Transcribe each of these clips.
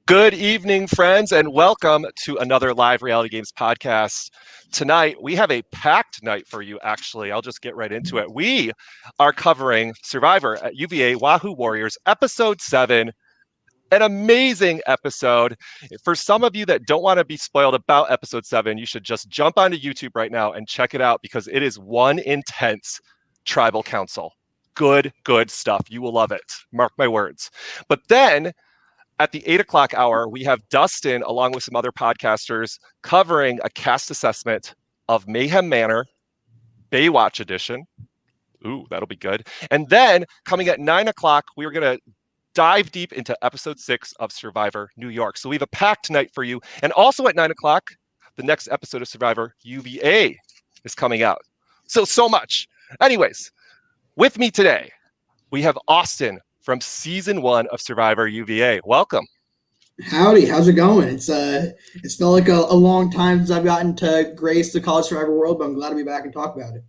Good evening, friends, and welcome to another live reality games podcast. Tonight, we have a packed night for you, actually. I'll just get right into it. We are covering Survivor at UVA Wahoo Warriors, episode 7. An amazing episode. For some of you that don't want to be spoiled about episode 7, you should just jump onto YouTube right now and check it out because it is one intense tribal council. Good stuff. You will love it. Mark my words. But then at the 8 o'clock hour, we have Dustin, along with some other podcasters, covering a cast assessment of Mayhem Manor, Baywatch edition. Ooh, that'll be good. And then coming at 9 o'clock, we're going to dive deep into episode 6 of Survivor New York. So we have a packed night for you. And also at 9 o'clock, the next episode of Survivor UVA is coming out. So much. Anyways, with me today, we have Austin from season 1 of Survivor UVA. Welcome. Howdy, how's it going? It's felt like a long time since I've gotten to grace the college Survivor world, but I'm glad to be back and talk about it.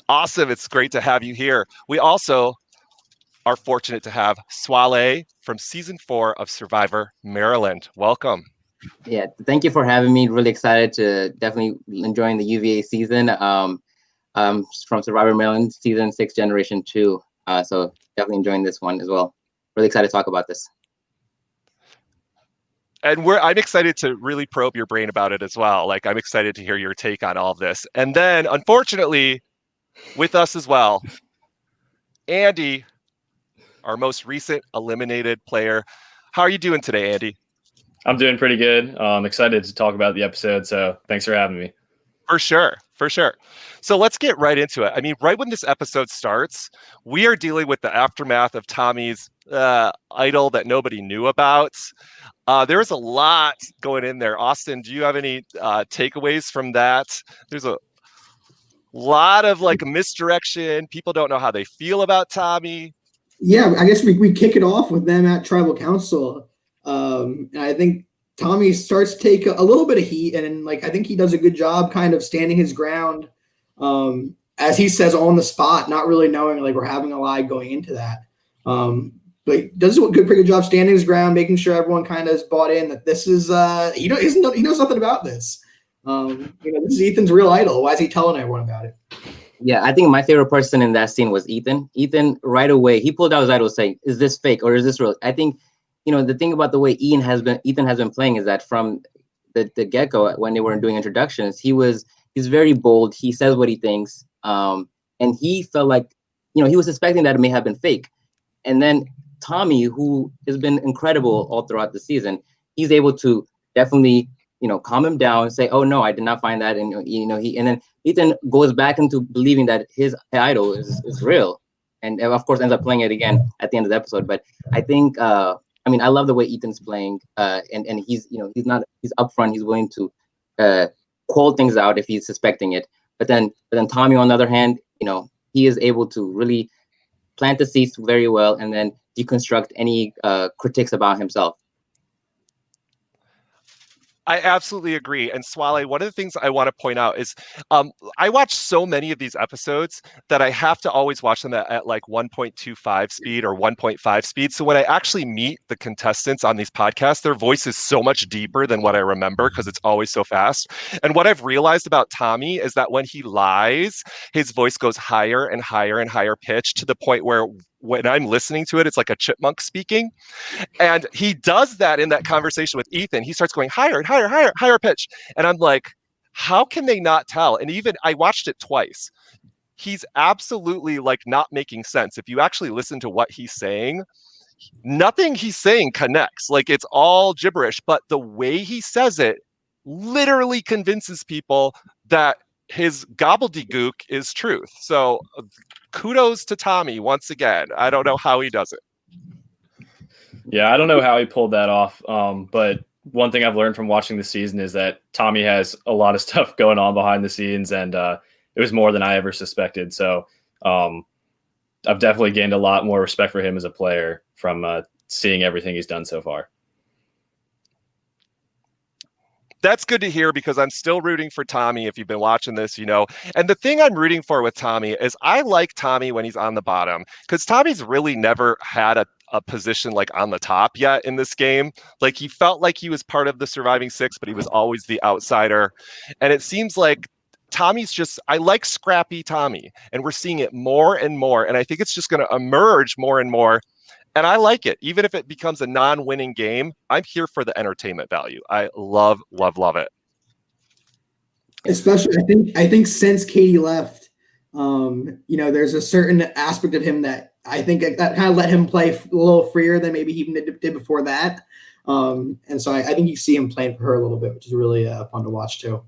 Awesome. It's great to have you here. We also are fortunate to have Swale from season 4 of Survivor Maryland. Welcome. Yeah, thank you for having me. Really excited to definitely enjoying the UVA season. From Survivor Maryland season 6, generation 2. So definitely enjoying this one as well. Really excited to talk about this. And I'm excited to really probe your brain about it as well. Like, I'm excited to hear your take on all of this. And then, unfortunately, with us as well, Andy, our most recent eliminated player. How are you doing today, Andy? I'm doing pretty good. I'm excited to talk about the episode, so thanks for having me. For sure. So let's get right into it. I mean, right when this episode starts, we are dealing with the aftermath of Tommy's idol that nobody knew about. There was a lot going in there. Austin, do you have any takeaways from that? There's a lot of misdirection. People don't know how they feel about Tommy. Yeah, I guess we kick it off with them at Tribal Council. And I think Tommy starts to take a little bit of heat, and I think he does a good job kind of standing his ground, as he says, on the spot, not really knowing we're having a lie going into that. But he does a pretty good job standing his ground, making sure everyone kind of is bought in that this is he knows nothing about this. This is Ethan's real idol. Why is he telling everyone about it? Yeah, I think my favorite person in that scene was Ethan. Ethan, right away, he pulled out his idol saying, "Is this fake or is this real?" I think, the thing about the way Ethan has been playing is that from the get-go, when they were doing introductions, he's very bold. He says what he thinks, and he felt like, he was suspecting that it may have been fake. And then Tommy, who has been incredible all throughout the season, he's able to definitely, calm him down and say, "Oh no, I did not find that." And and then Ethan goes back into believing that his idol is real, and of course ends up playing it again at the end of the episode. But I think, I love the way Ethan's playing, and he's upfront. He's willing to call things out if he's suspecting it. But then Tommy, on the other hand, he is able to really plant the seeds very well, and then deconstruct any critiques about himself. I absolutely agree. And Swale, one of the things I want to point out is I watch so many of these episodes that I have to always watch them at 1.25 speed or 1.5 speed. So when I actually meet the contestants on these podcasts, their voice is so much deeper than what I remember because it's always so fast. And what I've realized about Tommy is that when he lies, his voice goes higher and higher and higher pitch to the point where when I'm listening to it, it's like a chipmunk speaking. And he does that in that conversation with Ethan. He starts going higher and higher pitch. And I'm like, how can they not tell? And even I watched it twice. He's absolutely not making sense. If you actually listen to what he's saying, nothing he's saying connects. It's all gibberish, but the way he says it literally convinces people that his gobbledygook is truth. So kudos to Tommy once again. I don't know how he does it. Yeah, I don't know how he pulled that off. But one thing I've learned from watching the season is that Tommy has a lot of stuff going on behind the scenes, and it was more than I ever suspected. So I've definitely gained a lot more respect for him as a player from seeing everything he's done so far. That's good to hear because I'm still rooting for Tommy if you've been watching this, And the thing I'm rooting for with Tommy is I like Tommy when he's on the bottom because Tommy's really never had a position like on the top yet in this game. Like he felt like he was part of the surviving six, but he was always the outsider. And it seems like Tommy's just, I like scrappy Tommy, and we're seeing it more and more. And I think it's just going to emerge more and more. And I like it. Even if it becomes a non-winning game, I'm here for the entertainment value. I love, love, love it. Especially, I think since Katie left, there's a certain aspect of him that I think that kind of let him play a little freer than maybe he even did before that. And so I think you see him playing for her a little bit, which is really fun to watch too.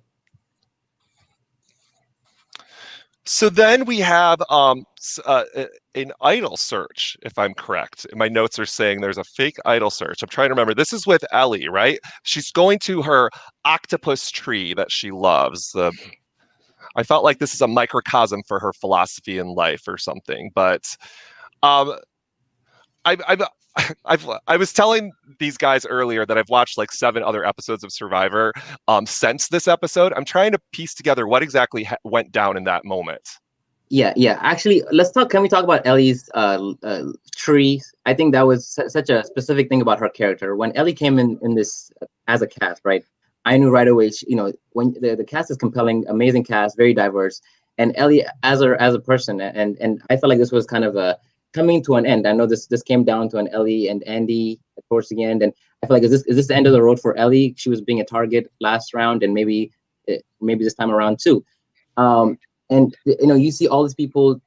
So then we have an idol search, if I'm correct. My notes are saying there's a fake idol search. I'm trying to remember. This is with Ellie, right? She's going to her octopus tree that she loves. I felt like this is a microcosm for her philosophy in life or something. But I was telling these guys earlier that I've watched like 7 other episodes of Survivor since this episode. I'm trying to piece together what exactly went down in that moment. Yeah. Actually, can we talk about Ellie's tree? I think that was such a specific thing about her character. When Ellie came in this as a cast, right? I knew right away, when the cast is compelling, amazing cast, very diverse, and Ellie as a person, and I felt like this was kind of a coming to an end. I know this came down to an Ellie and Andy towards the end, and I feel like is this the end of the road for Ellie? She was being a target last round, and maybe this time around too. And you see all these people,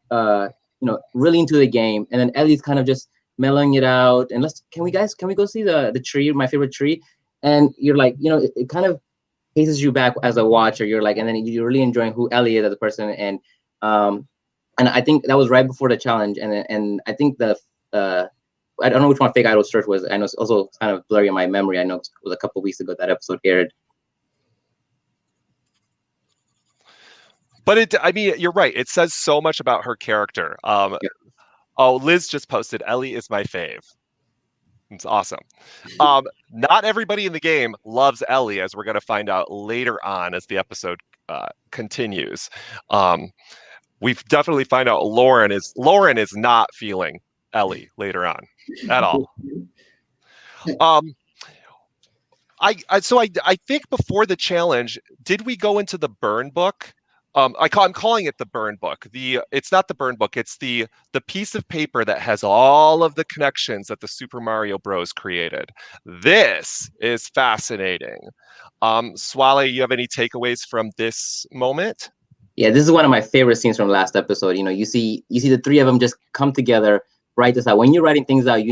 really into the game, and then Ellie's kind of just mellowing it out. And can we go see the tree, my favorite tree? And you're like, it kind of paces you back as a watcher. You're like, and then you're really enjoying who Ellie is as a person. And I think that was right before the challenge. And I think I don't know which one fake idol search was. I know it's also kind of blurry in my memory. I know it was a couple of weeks ago that episode aired. But you're right. It says so much about her character. Yeah. Oh, Liz just posted, Ellie is my fave. It's awesome. Not everybody in the game loves Ellie, as we're going to find out later on as the episode continues. We've definitely find out Lauren is not feeling Ellie later on at all. I think before the challenge, did we go into the burn book? I'm calling it the burn book. It's not the burn book. It's the piece of paper that has all of the connections that the Super Mario Bros. Created. This is fascinating. Swale, you have any takeaways from this moment? Yeah, this is one of my favorite scenes from last episode. You see the 3 of them just come together, write this out. When you're writing things out,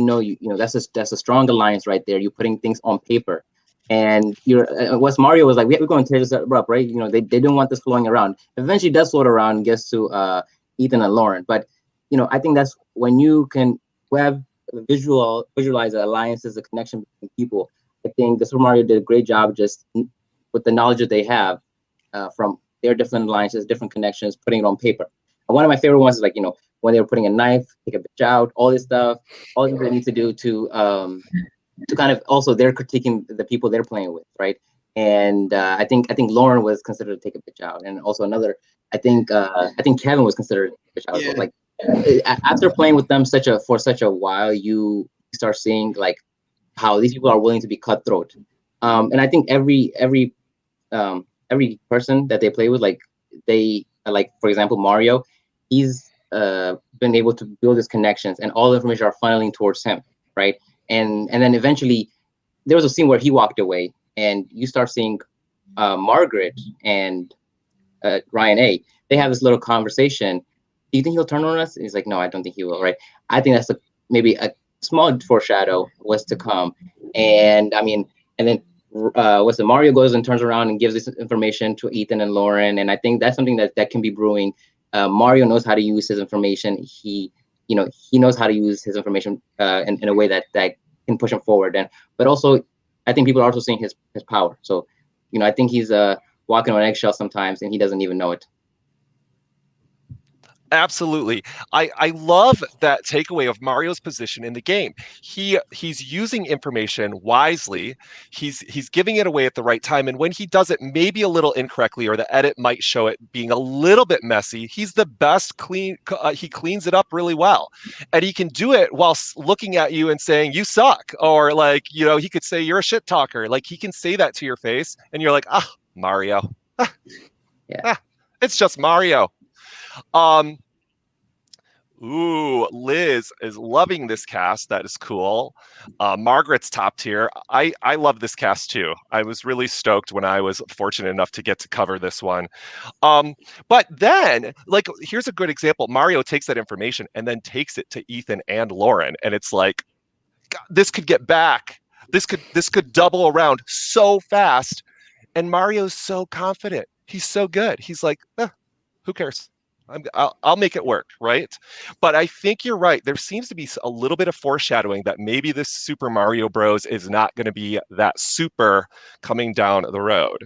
that's a strong alliance right there. You're putting things on paper. And West Mario was like, we're going to tear this up, right? They didn't want this flowing around. Eventually, it does float around and gets to Ethan and Lauren. But I think that's when you can visualize the alliances, the connection between people. I think the Super Mario did a great job just with the knowledge that they have from their different alliances, different connections, putting it on paper. And one of my favorite ones is like when they were putting a knife, take a bitch out, all this stuff, all they need to do to kind of also they're critiquing the people they're playing with, right? And I think Lauren was considered to take a bitch out, and also another. I think Kevin was considered to take a bitch out. Yeah. Like after playing with them for such a while, you start seeing like how these people are willing to be cutthroat. And I think every person that they play with, like for example Mario, he's been able to build his connections, and all the information are funneling towards him, right? And then eventually there was a scene where he walked away, and you start seeing Margaret and Ryan A. They have this little conversation. Do you think he'll turn on us? And he's like, no, I don't think he will, right? I think that's maybe a small foreshadow what's to come. And then Mario goes and turns around and gives this information to Ethan and Lauren. And I think that's something that can be brewing. Mario knows how to use his information. He knows how to use his information in a way that can push him forward. But also, I think people are also seeing his power. So, I think he's walking on eggshells sometimes, and he doesn't even know it. Absolutely. I love that takeaway of Mario's position in the game. He's using information wisely. He's giving it away at the right time. And when he does it maybe a little incorrectly, or the edit might show it being a little bit messy, he's the best he cleans it up really well. And he can do it while looking at you and saying, you suck. Or like, he could say you're a shit talker. Like he can say that to your face and you're like, Mario. Yeah. It's just Mario. Um, Ooh, Liz is loving this cast. That is cool. Margaret's top tier. I love this cast too. I was really stoked when I was fortunate enough to get to cover this one. But then, like, here's a good example. Mario takes that information and then takes it to Ethan and Lauren, and it's like, God, this could get back. This could double around so fast. And Mario's so confident. He's so good. He's like, who cares? I'll make it work, right? But I think you're right. There seems to be a little bit of foreshadowing that maybe this Super Mario Bros. Is not going to be that super coming down the road.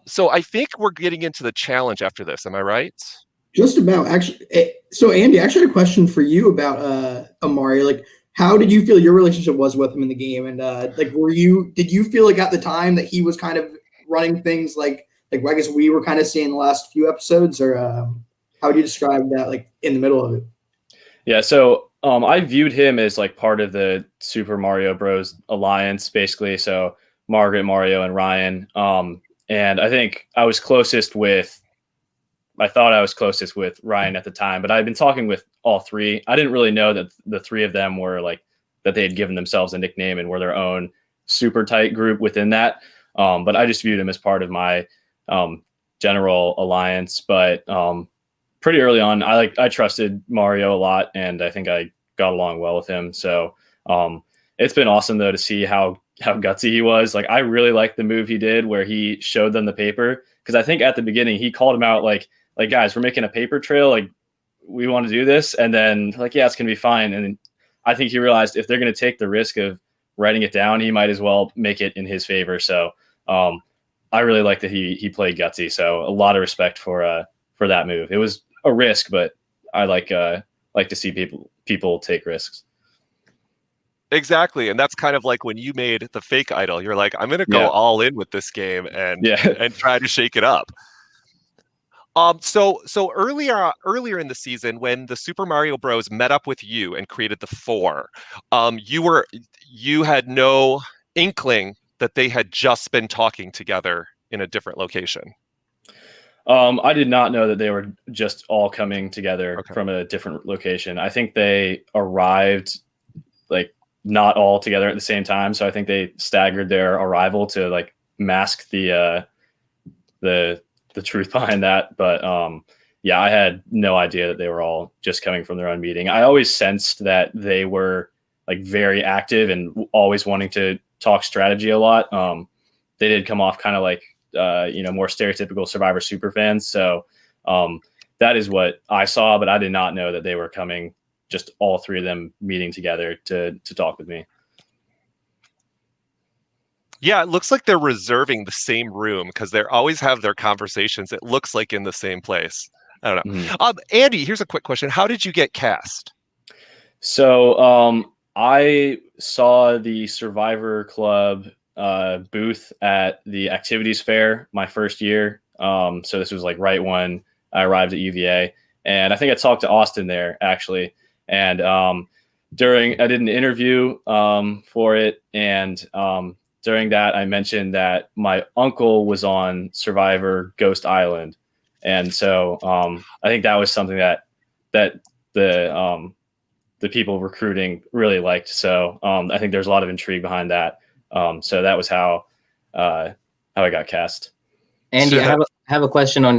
So I think we're getting into the challenge after this. Am I right? Just about, actually. So Andy, I actually had a question for you about Mario. Like, how did you feel your relationship was with him in the game? And like, did you feel like at the time that he was kind of running things like I guess we were kind of seeing the last few episodes, or how would you describe that, like in the middle of it? Yeah, so I viewed him as like part of the Super Mario Bros. Alliance, basically. So Margaret, Mario, and Ryan. And I think I thought I was closest with Ryan at the time, but I've been talking with all three. I didn't really know that the three of them were like, that they had given themselves a nickname and were their own super tight group within that. But I just viewed him as part of my general alliance. But pretty early on, I trusted Mario a lot, and I think I got along well with him. So it's been awesome though to see how gutsy he was. Like, I really liked the move he did where he showed them the paper, because I think at the beginning he called him out like guys, we're making a paper trail, like we want to do this, and then like, yeah, it's gonna be fine. And I think he realized if they're gonna take the risk of writing it down, he might as well make it in his favor. So I really like that he played gutsy. So a lot of respect for that move. It was a risk, but I like to see people take risks. Exactly. And that's kind of like when you made the fake idol, you're like, I'm going to go all in with this game and try to shake it up. So earlier in the season, when the Super Mario Bros. Met up with you and created the four, you had no inkling that they had just been talking together in a different location. I did not know that they were just all coming together from a different location. I think they arrived like not all together at the same time, so I think they staggered their arrival to like mask the truth behind that. But yeah, I had no idea that they were all just coming from their own meeting. I always sensed that they were like very active and always wanting to talk strategy a lot. They did come off kind of like more stereotypical Survivor super fans. So that is what I saw, but I did not know that they were coming, just all three of them meeting together to talk with me. Yeah, it looks like they're reserving the same room because they always have their conversations, it looks like, in the same place. I don't know. Mm-hmm. Andy, here's a quick question. How did you get cast? So I saw the Survivor Club booth at the activities fair my first year. So this was like right when I arrived at UVA. And I think I talked to Austin there, actually. And I did an interview for it. And during that, I mentioned that my uncle was on Survivor Ghost Island. And so I think that was something that the people recruiting really liked. So I think there's a lot of intrigue behind that. So that was how I got cast. Andy, I have a question on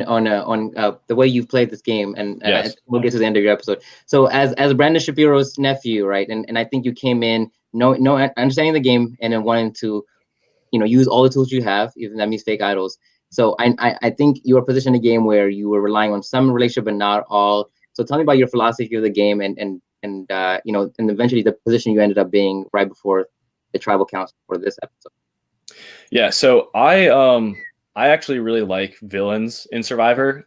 the way you've played this game, and yes. We'll get to the end of your episode. So as Brandon Shapiro's nephew, right, and I think you came in understanding the game and then wanting to, use all the tools you have, even that means fake idols. So I think you were positioned in a game where you were relying on some relationship but not all. So tell me about your philosophy of the game and eventually the position you ended up being right before the tribal council for this episode. Yeah, so I actually really like villains in Survivor.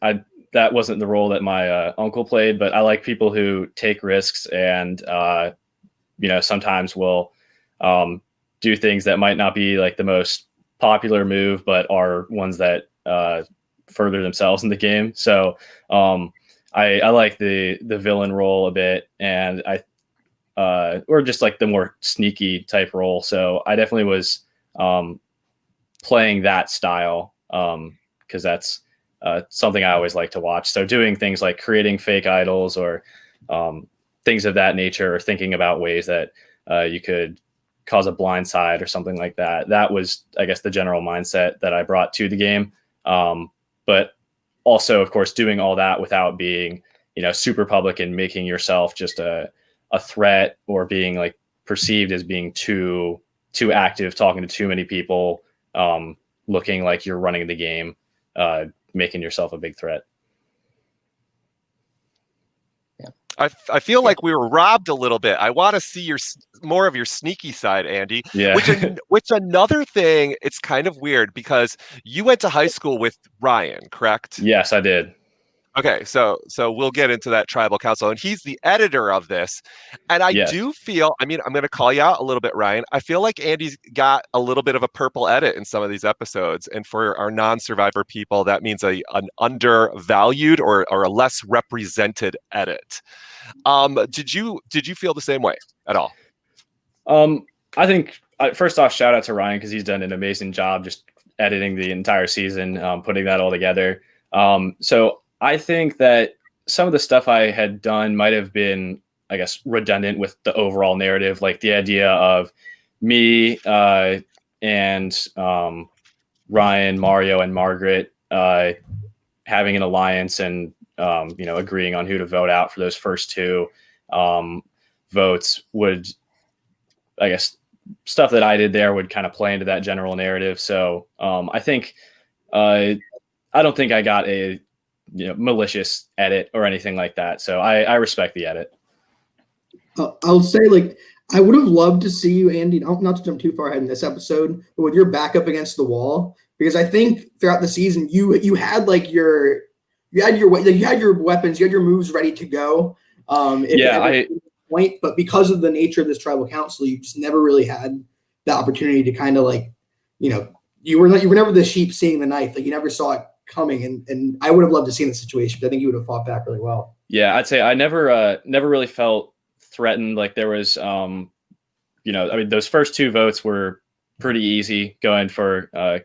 that wasn't the role that my uncle played, but I like people who take risks and sometimes will do things that might not be like the most popular move, but are ones that further themselves in the game. So I like the villain role a bit, and or just like the more sneaky type role. So I definitely was playing that style because that's something I always like to watch. So doing things like creating fake idols or things of that nature, or thinking about ways that you could cause a blind side or something like that. That was, I guess, the general mindset that I brought to the game. But also, of course, doing all that without being, super public and making yourself just a threat, or being like perceived as being too active, talking to too many people, looking like you're running the game, making yourself a big threat. I feel like we were robbed a little bit. I want to see more of your sneaky side, Andy. Yeah. Which another thing, it's kind of weird because you went to high school with Ryan, correct? Yes, I did. Okay, so we'll get into that tribal council, and he's the editor of this. And I Yes. do feel, I'm going to call you out a little bit, Ryan. I feel like Andy's got a little bit of a purple edit in some of these episodes, and for our non-survivor people, that means an undervalued or a less represented edit. Did you feel the same way at all? I think first off, shout out to Ryan because he's done an amazing job just editing the entire season, putting that all together. So I think that some of the stuff I had done might have been, I guess, redundant with the overall narrative, like the idea of me and Ryan, Mario, and Margaret having an alliance and agreeing on who to vote out for those first two votes would, I guess, stuff that I did there would kind of play into that general narrative. So I think I don't think I got a malicious edit or anything like that. So I respect the edit. I'll say, like, I would have loved to see you, Andy, not to jump too far ahead in this episode, but with your back up against the wall, because I think throughout the season you had like your weapons, you had your moves ready to go. But because of the nature of this tribal council, you just never really had the opportunity to kind of like, you were never the sheep seeing the knife. Like, you never saw it coming, and I would have loved to see in the situation, but I think you would have fought back really well. Yeah, I'd say I never really felt threatened. Like there was, those first two votes were pretty easy going for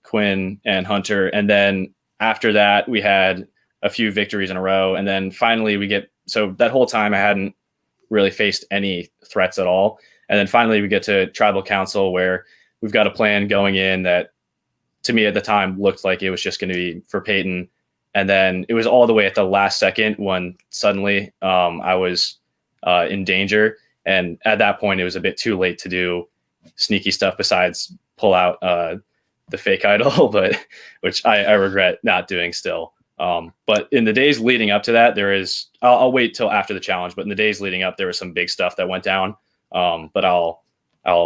Quinn and Hunter, and then after that we had a few victories in a row, and then finally so that whole time I hadn't really faced any threats at all, and then finally we get to tribal council where we've got a plan going in that, to me at the time, looked like it was just going to be for Peyton. And then it was all the way at the last second when suddenly I was in danger. And at that point, it was a bit too late to do sneaky stuff besides pull out the fake idol, but which I regret not doing still. But in the days leading up to that, I'll wait till after the challenge, but in the days leading up, there was some big stuff that went down. But I'll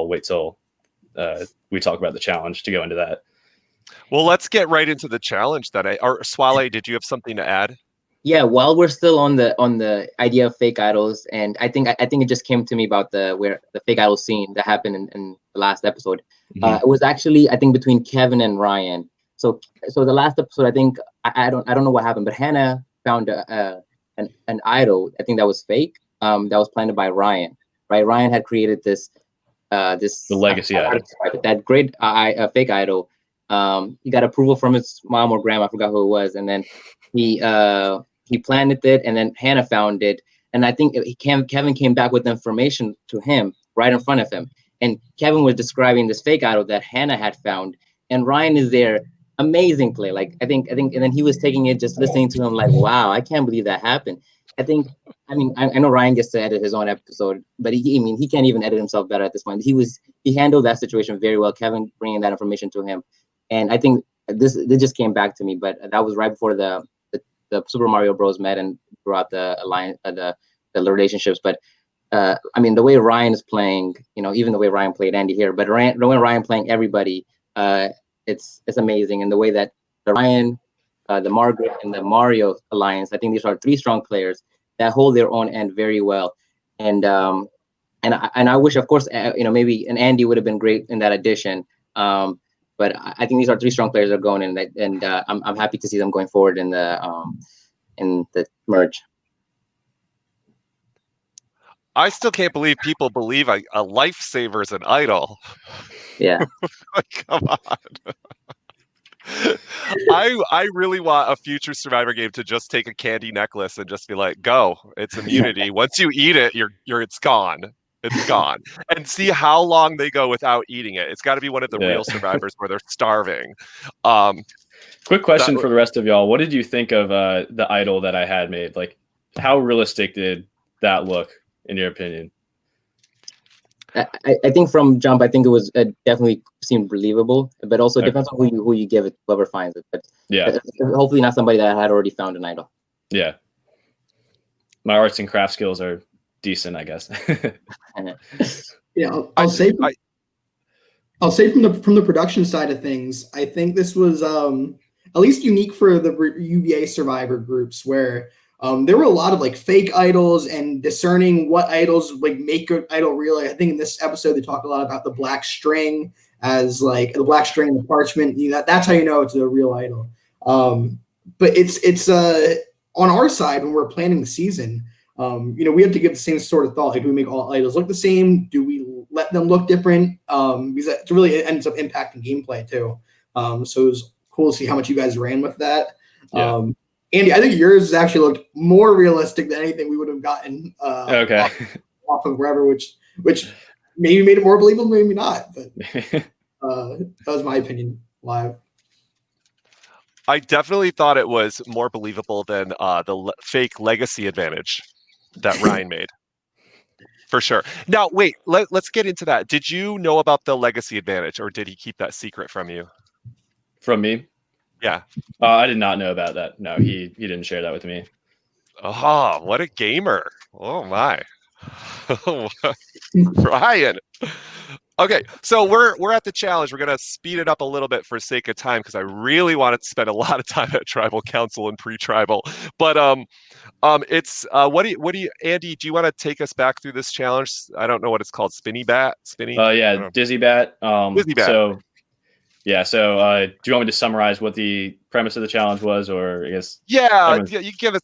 wait till we talk about the challenge to go into that. Well, let's get right into the challenge then. Swale, did you have something to add? Yeah, while we're still on the idea of fake idols, and I think it just came to me about the fake idol scene that happened in the last episode. Mm-hmm. It was actually, I think, between Kevin and Ryan. So the last episode, I think I don't know what happened, but Hannah found an idol, I think that was fake. That was planted by Ryan. Right, Ryan had created this the legacy idol, that great fake idol. He got approval from his mom or grandma, I forgot who it was, and then he planted it, and then Hannah found it, and I think Kevin came back with information to him right in front of him, and Kevin was describing this fake idol that Hannah had found, and Ryan is there, amazing play, like I think, and then he was taking it, just listening to him, like, wow, I can't believe that happened. I know Ryan gets to edit his own episode, but he can't even edit himself better at this point. He handled that situation very well, Kevin bringing that information to him. And I think this just came back to me, but that was right before the Super Mario Bros. Met and throughout the alliance, the relationships. But the way Ryan is playing, even the way Ryan played Andy here, but the way Ryan playing everybody, it's amazing. And the way that Ryan the Margaret and the Mario alliance. I think these are three strong players that hold their own end very well. And I wish, of course, maybe an Andy would have been great in that addition. But I think these are three strong players that are going in, and I'm happy to see them going forward in the merge. I still can't believe people believe a lifesaver is an idol. Yeah. Come on. I really want a future Survivor game to just take a candy necklace and just be like, go. It's immunity. Once you eat it, it's gone. It's gone. And see how long they go without eating it. It's got to be one of the real Survivors where they're starving. Quick question for the rest of y'all. What did you think of the idol that I had made? Like, how realistic did that look, in your opinion? I think from jump, I think it definitely seemed believable, but also it depends on who you give it, whoever finds it. But yeah, hopefully not somebody that had already found an idol. Yeah, my arts and craft skills are decent, I guess. Yeah, I'll say from the production side of things, I think this was at least unique for the UVA Survivor groups, where there were a lot of like fake idols and discerning what idols like make an idol real. I think in this episode they talk a lot about the black string as like the black string and the parchment. That's how you know it's a real idol. But it's on our side when we're planning the season. We have to give the same sort of thought. Like, do we make all idols look the same? Do we let them look different? Because it really ends up impacting gameplay too. So it was cool to see how much you guys ran with that. Yeah. Andy, I think yours actually looked more realistic than anything we would have gotten off of wherever, which maybe made it more believable, maybe not. But that was my opinion live. I definitely thought it was more believable than the fake legacy advantage that Ryan made. For sure. Now, wait, let's get into that. Did you know about the legacy advantage, or did he keep that secret from you? From me? Yeah. I did not know about that. No, he didn't share that with me. Oh, what a gamer. Oh, my. Ryan. Okay, so we're at the challenge. We're going to speed it up a little bit for sake of time because I really wanted to spend a lot of time at Tribal Council and pre-tribal. But it's what do you Andy, do you want to take us back through this challenge? I don't know what it's called. Spinny bat? Yeah, Dizzy Bat. Dizzy Bat. So do you want me to summarize what the premise of the challenge was, or I guess? Yeah, you give us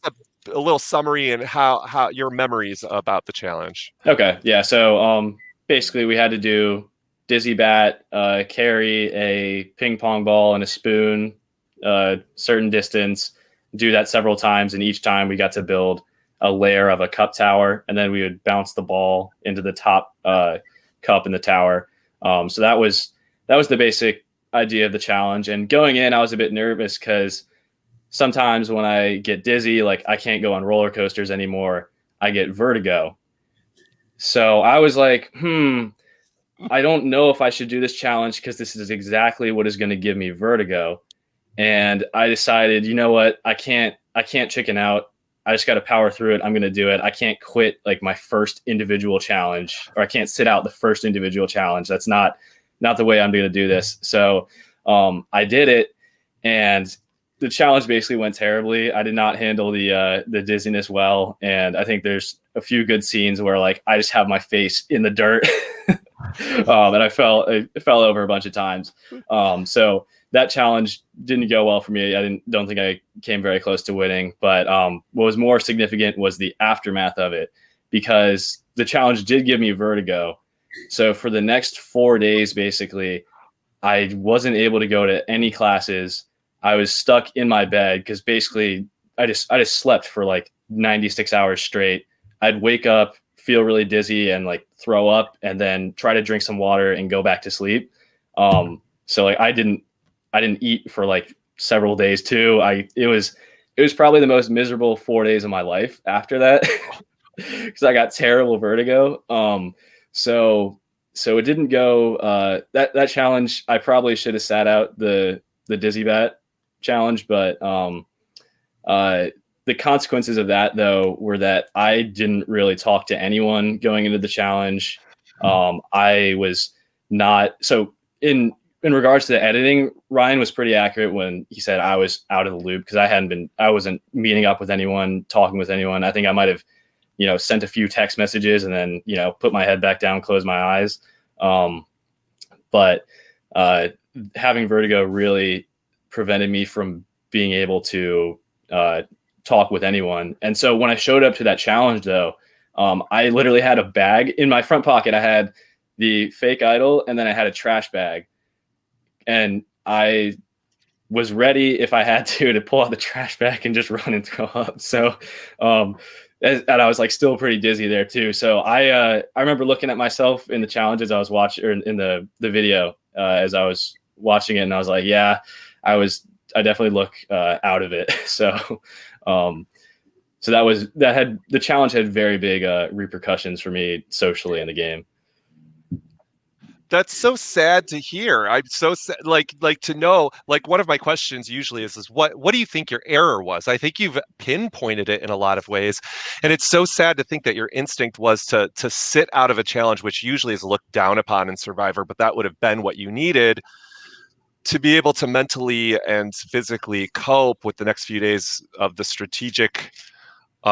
a little summary and how your memories about the challenge. Okay, yeah. So basically, we had to do Dizzy Bat, carry a ping pong ball and a spoon, certain distance, do that several times, and each time we got to build a layer of a cup tower, and then we would bounce the ball into the top cup in the tower. So that was the basic idea of the challenge. And going in, I was a bit nervous because sometimes when I get dizzy, like I can't go on roller coasters anymore, I get vertigo. So I was like, I don't know if I should do this challenge because this is exactly what is going to give me vertigo. And I decided, you know what? I can't chicken out. I just got to power through it. I'm going to do it. I can't quit like my first individual challenge, or I can't sit out the first individual challenge. That's not the way I'm going to do this. So I did it, and the challenge basically went terribly. I did not handle the dizziness well, and I think there's a few good scenes where like I just have my face in the dirt, and I fell over a bunch of times. So that challenge didn't go well for me. I don't think I came very close to winning. But what was more significant was the aftermath of it, because the challenge did give me vertigo. So for the next 4 days, basically, I wasn't able to go to any classes. I was stuck in my bed because basically I just slept for like 96 hours straight. I'd wake up, feel really dizzy and like throw up, and then try to drink some water and go back to sleep. So like I didn't eat for like several days too. It was probably the most miserable 4 days of my life after that because I got terrible vertigo. So it didn't go that challenge. I probably should have sat out the Dizzy Bat challenge, but the consequences of that though were that I didn't really talk to anyone going into the challenge. I was not, so in in regards to the editing, Ryan was pretty accurate when he said I was out of the loop because I wasn't meeting up with anyone, talking with anyone. I think I might have, sent a few text messages and then, put my head back down, close my eyes. But having vertigo really prevented me from being able to talk with anyone. And so when I showed up to that challenge, though, I literally had a bag in my front pocket. I had the fake idol, and then I had a trash bag. And I was ready, if I had to pull out the trash bag and just run and throw up. So, and I was like still pretty dizzy there too. So I remember looking at myself in the challenges I was watching, or in the video as I was watching it, and I was like, yeah, I definitely look out of it. So, so the challenge had very big repercussions for me socially in the game. That's so sad to hear. I'm so sad, like to know. Like, one of my questions usually is what do you think your error was? I think you've pinpointed it in a lot of ways, and it's so sad to think that your instinct was to sit out of a challenge, which usually is looked down upon in Survivor, but that would have been what you needed to be able to mentally and physically cope with the next few days of the strategic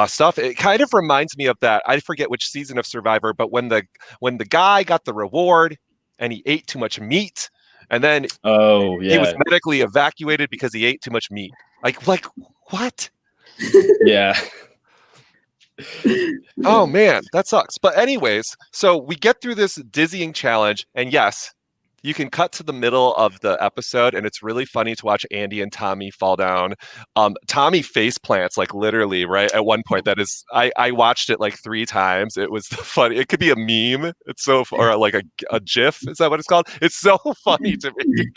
stuff. It kind of reminds me of that. I forget which season of Survivor, but when the guy got the reward and he ate too much meat, and then he was medically evacuated because he ate too much meat. Like what? Yeah. Oh man, that sucks. But anyways, so we get through this dizzying challenge, and yes, you can cut to the middle of the episode, and it's really funny to watch Andy and Tommy fall down. Tommy face plants, like literally, right at one point. That is, I watched it like 3 times. It was funny. It could be a meme. It's so, or like a GIF. Is that what it's called? It's so funny to me.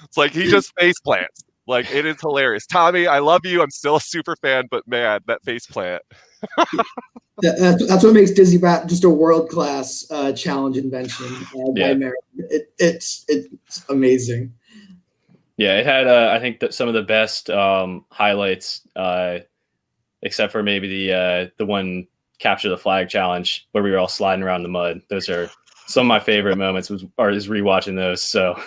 It's like he just face plants. Like, it is hilarious. Tommy, I love you. I'm still a super fan, but man, that face plant. That's what makes Dizzy Bat just a world-class challenge invention by Merritt. It's amazing. Yeah, it had I think that some of the best highlights, except for maybe the one capture the flag challenge where we were all sliding around the mud. Those are some of my favorite moments. Is rewatching those. So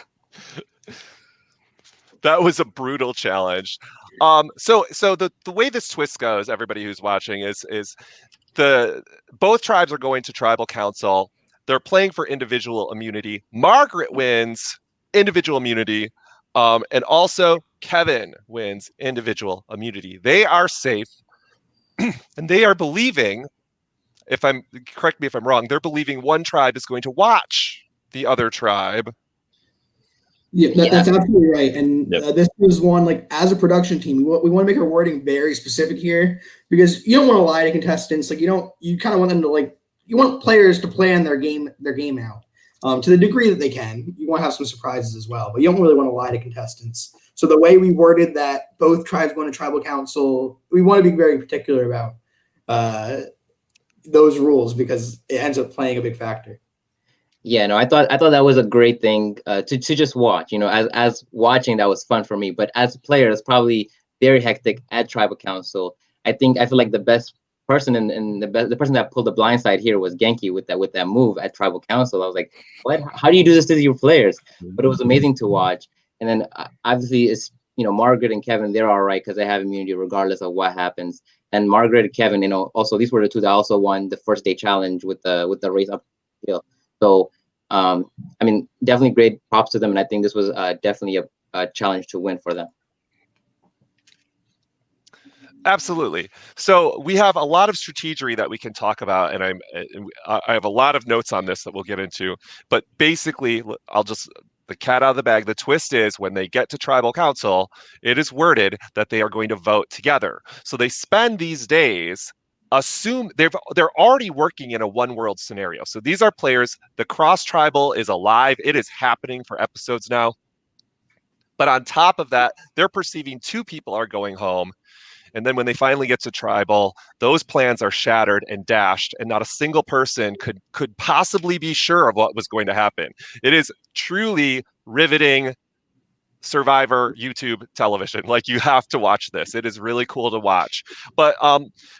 that was a brutal challenge. So the way this twist goes, everybody who's watching, is both tribes are going to tribal council. They're playing for individual immunity. Margaret wins individual immunity, and also Kevin wins individual immunity. They are safe, and they are believing, correct me if I'm wrong, they're believing one tribe is going to watch the other tribe. Yeah, that's absolutely right. And this was one, like, as a production team, we want to make our wording very specific here, because you don't want to lie to contestants. Like, you kind of want them to, you want players to plan their game out to the degree that they can. You want to have some surprises as well, but you don't really want to lie to contestants. So the way we worded that both tribes going to tribal council, we want to be very particular about those rules, because it ends up playing a big factor. Yeah, no, I thought that was a great thing to just watch. As watching, that was fun for me. But as a player, it's probably very hectic at tribal council. I feel like the best person and the person that pulled the blind side here was Genki with that move at tribal council. I was like, what? How do you do this to your players? But it was amazing to watch. And then obviously it's Margaret and Kevin, they're all right because they have immunity regardless of what happens. And Margaret and Kevin, also these were the two that also won the first day challenge with the race uphill. So definitely great props to them, and I think this was definitely a challenge to win for them. Absolutely. So we have a lot of strategy that we can talk about, and I have a lot of notes on this that we'll get into. But basically, the cat out of the bag. The twist is when they get to tribal council, it is worded that they are going to vote together. So they spend these days they're already working in a one world scenario. So these are players. The cross tribal is alive. It is happening for episodes now. But on top of that, they're perceiving 2 people are going home. And then when they finally get to tribal, those plans are shattered and dashed, and not a single person could possibly be sure of what was going to happen. It is truly riveting Survivor YouTube television. Like, you have to watch this. It is really cool to watch. But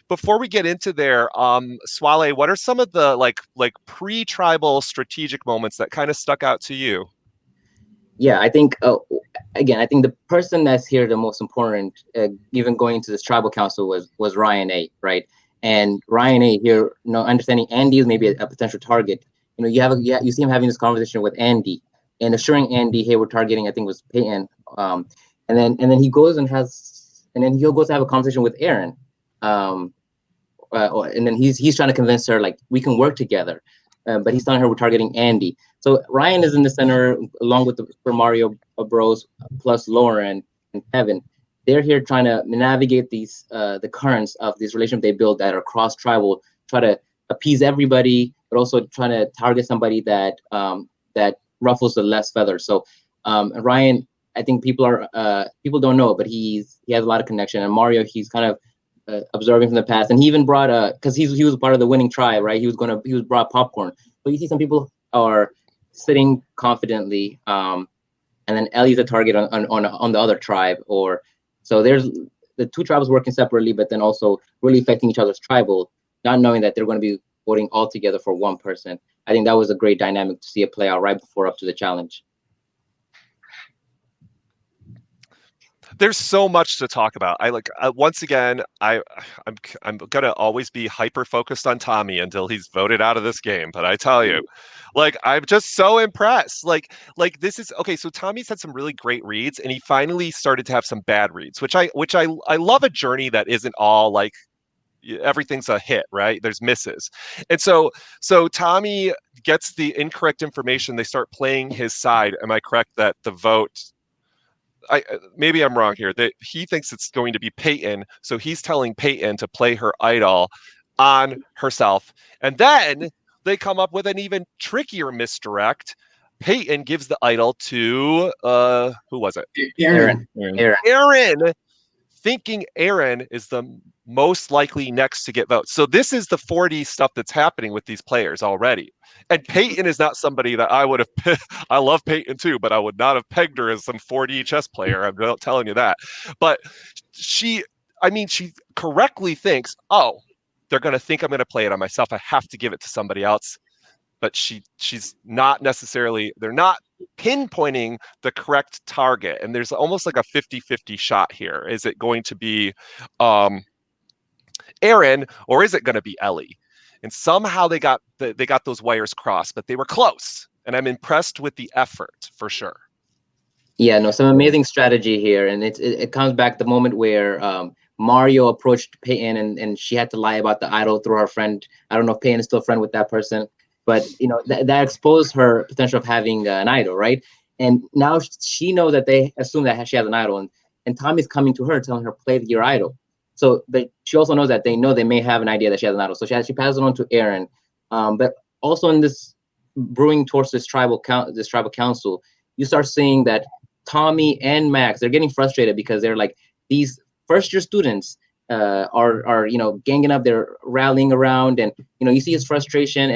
before we get into there, Swale, what are some of the like pre-tribal strategic moments that kind of stuck out to you? Yeah, I think again, I think the person that's here the most important, even going into this tribal council was Ryan A, right? And Ryan A here, understanding Andy is maybe a potential target. You see him having this conversation with Andy and assuring Andy, hey, we're targeting, I think it was Peyton. And then he goes and he'll go to have a conversation with Aaron. And then he's trying to convince her like we can work together, but he's telling her we're targeting Andy. So Ryan is in the center along with the Super Mario Bros. Plus Lauren and Kevin. They're here trying to navigate these the currents of this relationship they build that are cross tribal, try to appease everybody, but also trying to target somebody that ruffles the less feathers. So Ryan, I think people don't know, but he has a lot of connection. And Mario, he's kind of observing from the past, and he even brought because he was part of the winning tribe, right? He was brought popcorn. So you see some people are sitting confidently, and then Ellie's a target on the other tribe, or so there's the two tribes working separately, but then also really affecting each other's tribal, not knowing that they're going to be voting all together for one person. I think that was a great dynamic to see it play out right before up to the challenge. There's so much to talk about. Once again, I'm gonna always be hyper focused on Tommy until he's voted out of this game. But I tell you, I'm just so impressed. This is okay. So Tommy's had some really great reads, and he finally started to have some bad reads, which I love a journey that isn't all like everything's a hit, right? There's misses. And so Tommy gets the incorrect information. They start playing his side. Am I correct that the vote? Maybe I'm wrong here. That he thinks it's going to be Peyton, so he's telling Peyton to play her idol on herself, and then they come up with an even trickier misdirect. Peyton gives the idol to who was it? Aaron. Aaron, thinking Aaron is the most likely next to get votes. So this is the 4D stuff that's happening with these players already. And Peyton is not somebody that I would have. I love Peyton too, but I would not have pegged her as some 4D chess player. I'm not telling you that. But she correctly thinks, oh, they're going to think I'm going to play it on myself. I have to give it to somebody else. But she's not necessarily. They're not pinpointing the correct target, and there's almost like a 50-50 shot here. Is it going to be Aaron, or is it going to be Ellie? And somehow they got those wires crossed, but they were close. And I'm impressed with the effort for sure. Yeah, no, some amazing strategy here, and it comes back the moment where Mario approached Peyton, and she had to lie about the idol through her friend. I don't know if Peyton is still a friend with that person, but that exposed her potential of having an idol, right? And now she knows that they assume that she has an idol, and Tommy's coming to her, telling her, play your idol. So she also knows that they may have an idea that she has an idol. So she passes it on to Aaron. But also in this brewing towards this tribal council, you start seeing that Tommy and Max, they're getting frustrated because they're like, these first-year students are ganging up, they're rallying around, and you see his frustration,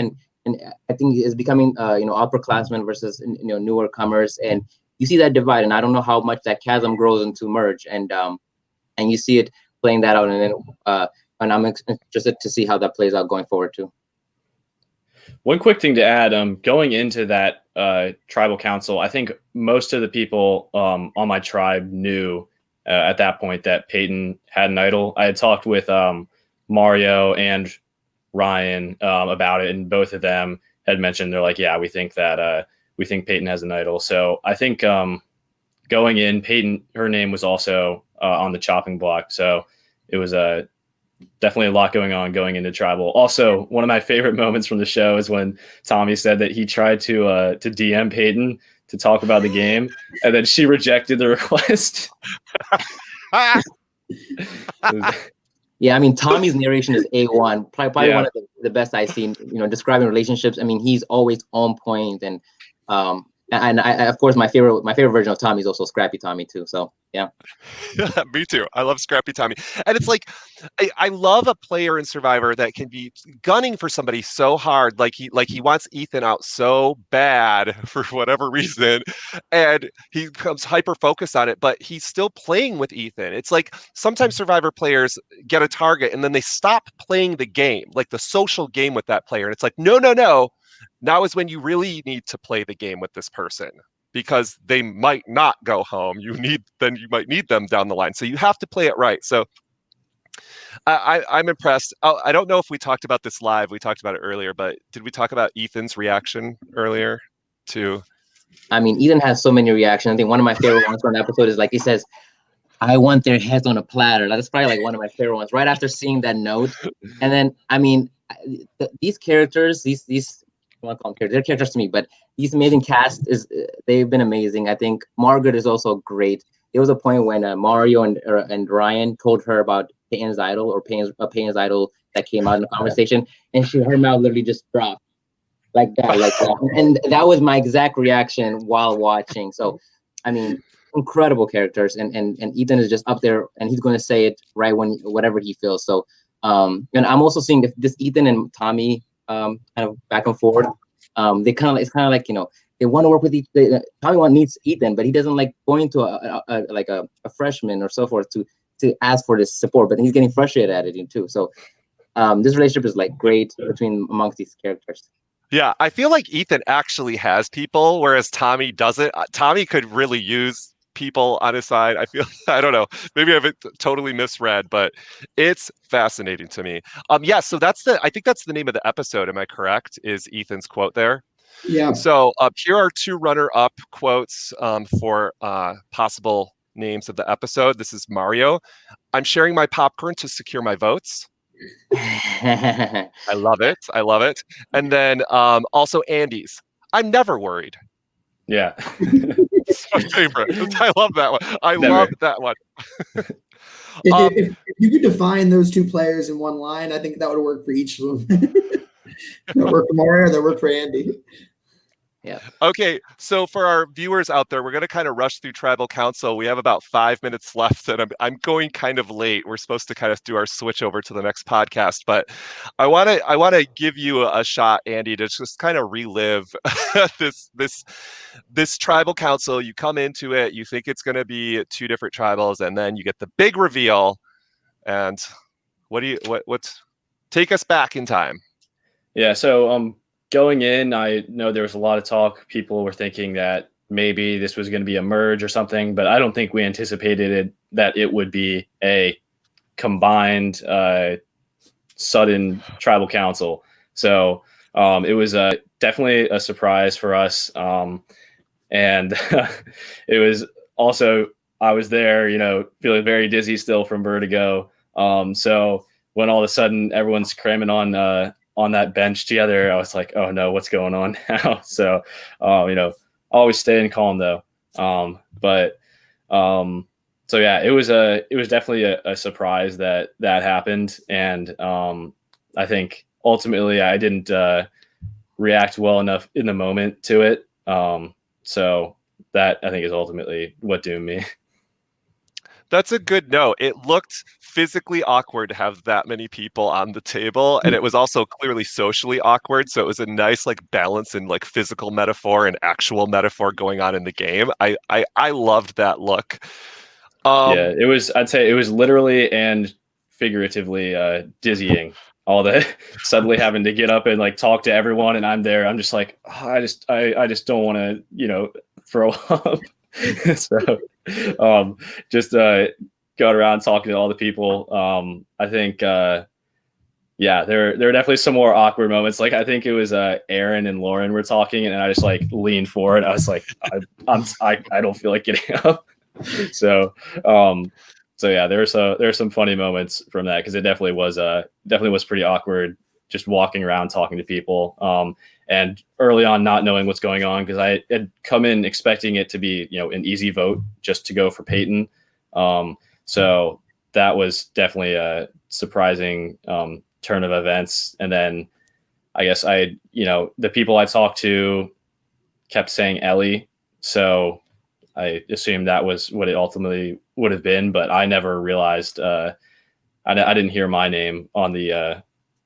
and I think it's becoming upperclassmen versus newer comers, and you see that divide, and I don't know how much that chasm grows into merge, and you see it playing that out, and I'm interested to see how that plays out going forward too. One quick thing to add, going into that tribal council, I think most of the people on my tribe knew at that point that Peyton had an idol. I had talked with Mario and Ryan about it, and both of them had mentioned, they're like, yeah, we think Peyton has an idol. So I think going in, Peyton, her name was also on the chopping block. So it was definitely a lot going into tribal. Also, one of my favorite moments from the show is when Tommy said that he tried to DM Peyton to talk about the game, and then she rejected the request. Yeah, I mean, Tommy's narration is A1, probably one of the best I've seen, describing relationships. I mean, he's always on point, and I of course, my favorite version of Tommy is also Scrappy Tommy too. So yeah. Me too. I love Scrappy Tommy. And it's like, I love a player in Survivor that can be gunning for somebody so hard. Like he wants Ethan out so bad for whatever reason. And he becomes hyper focused on it, but he's still playing with Ethan. It's like sometimes Survivor players get a target and then they stop playing the game, like the social game with that player. And it's like, no. Now is when you really need to play the game with this person. because they might not go home. You might need them down the line. So you have to play it right. So I'm impressed. I don't know if we talked about this live. We talked about it earlier, but did we talk about Ethan's reaction earlier to? I mean, Ethan has so many reactions. I think one of my favorite ones from the episode is like he says, "I want their heads on a platter." That's probably like one of my favorite ones. Right after seeing that note, and then I mean, these characters, these I want to call them characters. They're characters to me, but these amazing cast they've been amazing. I think Margaret is also great. There was a point when Mario and Ryan told her about Payne's idol or Payne's idol that came out in the conversation, and her mouth literally just dropped like that. And that was my exact reaction while watching. So, I mean, incredible characters, and Ethan is just up there, and he's going to say it right when whatever he feels. So, and I'm also seeing this Ethan and Tommy kind of back and forth. It's kind of like, you know, they want to work with Tommy needs Ethan, but he doesn't like going to a freshman or so forth to ask for this support, but he's getting frustrated at it too. So this relationship is like great amongst these characters. Yeah, I feel like Ethan actually has people, whereas Tommy doesn't. Tommy could really use people on his side. I don't know. Maybe I've totally misread, but it's fascinating to me. Yeah, so I think that's the name of the episode. Am I correct? Is Ethan's quote there? Yeah. So here are two runner-up quotes for possible names of the episode. This is Mario. "I'm sharing my popcorn to secure my votes." I love it. And then also Andy's, "I'm never worried." Yeah. It's my favorite. I love that one. I love that one. If you could define those two players in one line, I think that would work for each of them. That worked for Mario, that worked for Andy. Yeah. Okay, so for our viewers out there, we're going to kind of rush through Tribal Council. We have about 5 minutes left, and I'm going kind of late. We're supposed to kind of do our switch over to the next podcast, but I want to give you a shot, Andy, to just kind of relive this Tribal Council. You come into it, you think it's going to be two different tribals, and then you get the big reveal. And what's take us back in time? Yeah, so going in, I know there was a lot of talk. People were thinking that maybe this was going to be a merge or something, but I don't think we anticipated that it would be a combined, sudden tribal council. So it was definitely a surprise for us. And it was also, I was there, you know, feeling very dizzy still from vertigo. So when all of a sudden everyone's cramming on that bench together, I was like, oh no, what's going on now? So, you know, always staying calm though. So yeah, it was definitely a surprise that happened. And I think ultimately I didn't react well enough in the moment to it. So that I think is ultimately what doomed me. That's a good note. It looked physically awkward to have that many people on the table, and it was also clearly socially awkward. So it was a nice like balance in like physical metaphor and actual metaphor going on in the game. I loved that look. Yeah, I'd say it was literally and figuratively dizzying. All the suddenly having to get up and like talk to everyone, and I'm there. I'm just like, oh, I just don't want to, you know, throw up. So just going around talking to all the people. I think yeah, there are definitely some more awkward moments. Like I think it was Aaron and Lauren were talking, and I just like leaned forward. I was like, I don't feel like getting up. So yeah, there are some funny moments from that, because it definitely was pretty awkward just walking around talking to people. And early on, not knowing what's going on, because I had come in expecting it to be, you know, an easy vote just to go for Peyton. So that was definitely a surprising turn of events. And then I guess the people I talked to kept saying Ellie. So I assumed that was what it ultimately would have been, but I never realized, I didn't hear my name on the,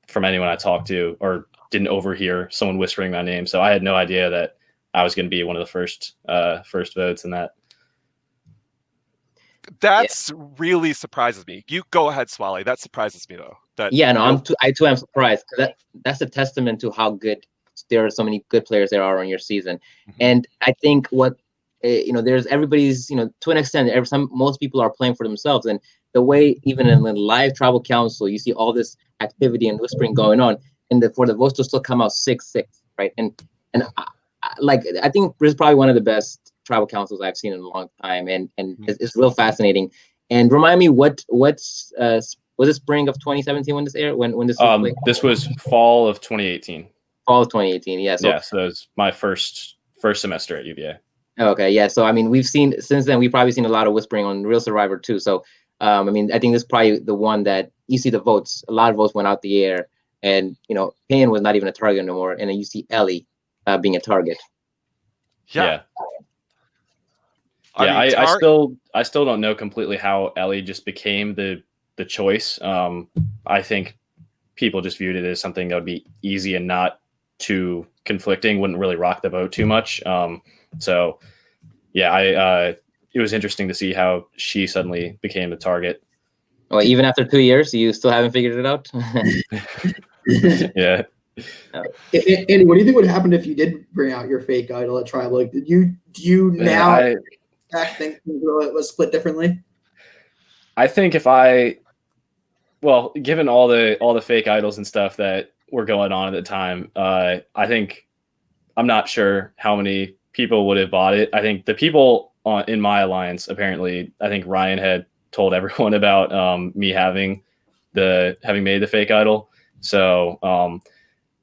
from anyone I talked to, or didn't overhear someone whispering my name. So I had no idea that I was going to be one of the first votes in that. That's really surprises me. You go ahead, Swale. That surprises me though. I too am surprised. That's a testament to how good there are so many good players there are on your season. Mm-hmm. And I think what there's everybody's, to an extent, most people are playing for themselves. And the way, even in the live tribal council, you see all this activity and whispering going on, and for the votes to still come out 6-6, right? And I think this is probably one of the best tribal councils I've seen in a long time, and it's real fascinating. And remind me, what's was it spring of 2017 when this aired? When this was played? This was fall of 2018. Fall of 2018, yeah. So it was my first semester at UVA. Okay, yeah. So I mean, we've seen since then. We've probably seen a lot of whispering on Real Survivor too. So I mean, I think this is probably the one that you see the votes. A lot of votes went out the air, and Payne was not even a target anymore. And then you see Ellie being a target. Yeah. I still don't know completely how Ellie just became the choice. I think people just viewed it as something that would be easy and not too conflicting, wouldn't really rock the boat too much. So yeah, it was interesting to see how she suddenly became the target. Well, even after 2 years, you still haven't figured it out? Yeah. Andy, what do you think would happen if you did bring out your fake idol at Tribal? Like, do you now think it was split differently? I think given all the fake idols and stuff that were going on at the time, I think I'm not sure how many people would have bought it. I think the people in my alliance, apparently, I think Ryan had told everyone about me having made the fake idol. So,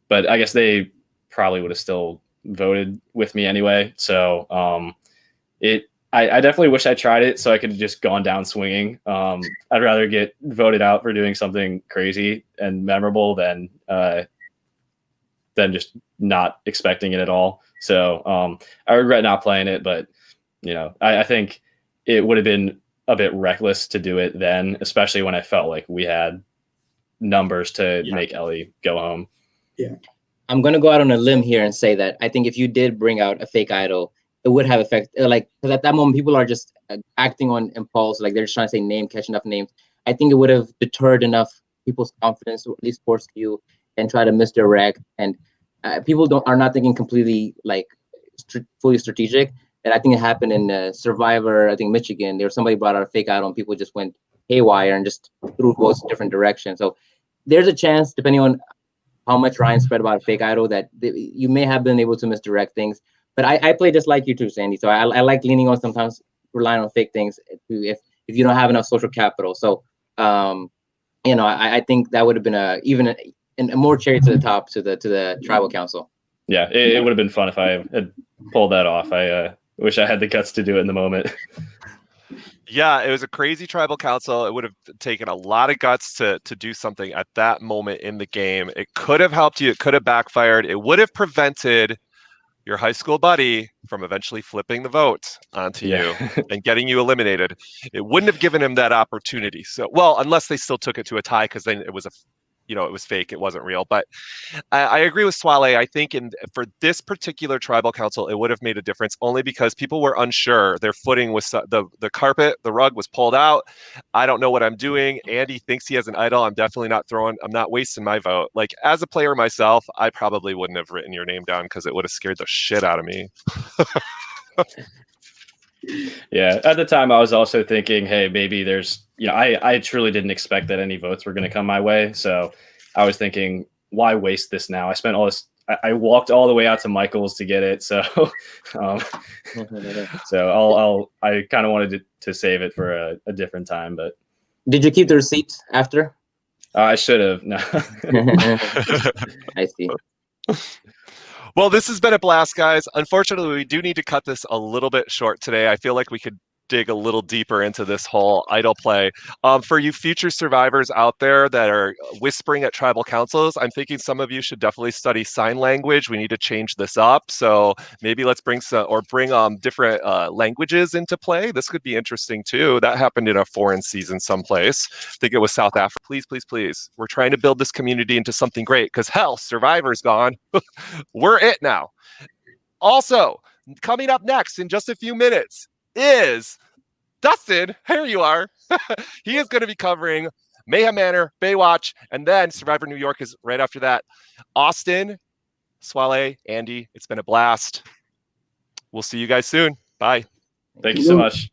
but I guess they probably would have still voted with me anyway. So, I definitely wish I tried it so I could have just gone down swinging. I'd rather get voted out for doing something crazy and memorable than just not expecting it at all. So I regret not playing it, but I think it would have been a bit reckless to do it then, especially when I felt like we had numbers to make Ellie go home. Yeah. I'm going to go out on a limb here and say that I think if you did bring out a fake idol, it would have effect. Because at that moment, people are just acting on impulse. Like they're just trying to say catch enough names. I think it would have deterred enough people's confidence to at least force you and try to misdirect. And people are not thinking completely fully strategic. And I think it happened in Survivor, I think Michigan. Somebody brought out a fake idol and people just went haywire and just threw votes in different directions. So there's a chance, depending on how much Ryan spread about a fake idol, that you may have been able to misdirect things. But I play just like you too, Sandy. So I like leaning on, sometimes relying on fake things if you don't have enough social capital. So I think that would have been even a more cherry to the top to the tribal council. Yeah, it would have been fun if I had pulled that off. I wish I had the guts to do it in the moment. Yeah, it was a crazy tribal council. It would have taken a lot of guts to do something at that moment in the game. It could have helped you. It could have backfired. It would have prevented your high school buddy from eventually flipping the vote onto you and getting you eliminated. It wouldn't have given him that opportunity. So, well, unless they still took it to a tie, because then it was it was fake. It wasn't real. But I agree with Swale. I think for this particular tribal council, it would have made a difference only because people were unsure. Their footing was the carpet, the rug was pulled out. I don't know what I'm doing. Andy thinks he has an idol. I'm definitely not I'm not wasting my vote. Like, as a player myself, I probably wouldn't have written your name down because it would have scared the shit out of me. Yeah, at the time I was also thinking, hey, maybe there's, I truly didn't expect that any votes were going to come my way. So I was thinking, why waste this now? I spent all this, I walked all the way out to Michael's to get it. So, I kind of wanted to save it for a different time, but. Did you keep the receipt after? I should have. No. I see. Well, this has been a blast, guys. Unfortunately, we do need to cut this a little bit short today. I feel like we could dig a little deeper into this whole idol play. For you future survivors out there that are whispering at tribal councils, I'm thinking some of you should definitely study sign language. We need to change this up. So maybe let's bring different languages into play. This could be interesting too. That happened in a foreign season someplace. I think it was South Africa. Please, please, please. We're trying to build this community into something great because hell, Survivor's gone. We're it now. Also, coming up next in just a few minutes is Dustin. Here you are. He is going to be covering Mayhem Manor, Baywatch, and then Survivor New York is right after that. Austin, Swale, Andy, it's been a blast. We'll see you guys soon. Bye. Thank you so much.